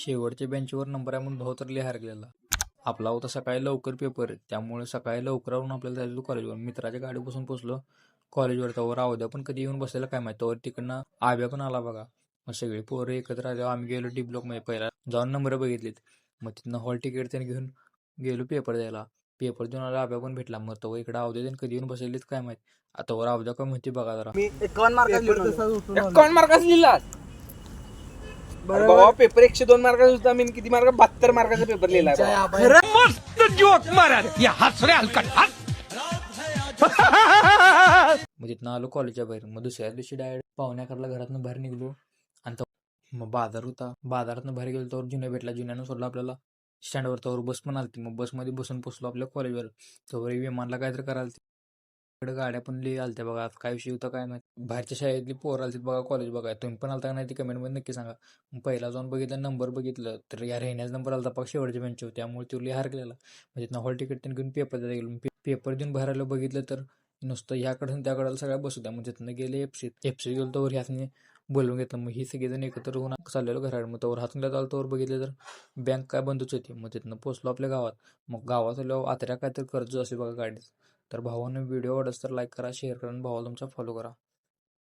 शेवटच्या बेंचवर नंबर आहे म्हणून भाऊ तर लिहार गेलेला. आपला होता सकाळी लवकर पेपर आहे, त्यामुळे सकाळी लवकर आवरून आपल्याला जायचं होतं कॉलेजवर. मित्राच्या गाडीपासून पोचलो कॉलेजवर. त्यावर अवध्या पण कधी येऊन बसलेला काय माहिती. त्यावर तिकडनं आव्या पण आला बघा. मग सगळी पोरं एकत्र आल्यावर आम्ही गेलो डी ब्लॉकमध्ये. पहिला जाऊन नंबर बघितलीत. मग तिथनं हॉल तिकीट त्याने घेऊन गेलो पेपर द्यायला. पेपर देऊन आला आव्या पण भेटला. मग तो इकडे अवध्या त्याने कधी येऊन बसलेलीत काय माहिती. आता वर अवध्या काय माहिती बघा जरा. मी 51 मार्काचा लिहिला. बाबा पेपर 102 मार्काचा होता. मी किती मार्क 72 मार्काचा पेपर लिहिला. मस्त जोक मारा या हस रे हलकट हस. मग तिथनं आलो कॉलेजच्या बाहेर. मग दुसऱ्या दिवशी डायरेक्ट पाहुण्या अकराला घरातून बाहेर निघलो. आणि मग बाजार होता, बाजारातनं बाहेर गेलो तर जुन्या भेटला. जुन्यानं सोडला आपल्याला स्टँडवर. तर बस पण आलती. मग बसमध्ये बसून पोचलो आपल्या कॉलेजवर. तर विमानला काहीतरी करायला तिकडे गाड्या पण लिहि आलत्या बघा. काय विषय होता काय माहिती. बाहेरच्या शाळेतली पोरं आलती बघा कॉलेज बघा. तुम्ही पण आलता का नाही ते कमेंटमध्ये नक्की सांगा. मग पहिला जाऊन बघितलं, नंबर बघितलं तर या राहण्याचा नंबर आलता पक्ष शेवटच्या बेंचवर. त्यामुळे तो लिहार गेलेला. मग तिथनं हॉल तिकीट घेऊन पेपर द्यायला गेलो. पेपर देऊन बाहेर आलो, बघितलं तर नुसतं ह्याकडून त्याकडे सगळ्या बसू द्या. मग तिथनं गेले एफसी गेलो. तर ह्यासने बोलवून घेतलं. मग ही सगळेजण एकत्र होऊन चाललेलो घराकडे. मग तोवर हातून आलं तोवर बघितलं तर बँक काय बंदच होती. मग तिथनं पोचलो आपल्या गावात. मग गावात आल्यावर आत्र्या काय तर कर्ज असे बघा गाडीत. तर भावानं व्हिडिओ आवडस तर लाईक करा, शेअर करा आणि भावाला तुमचा फॉलो करा.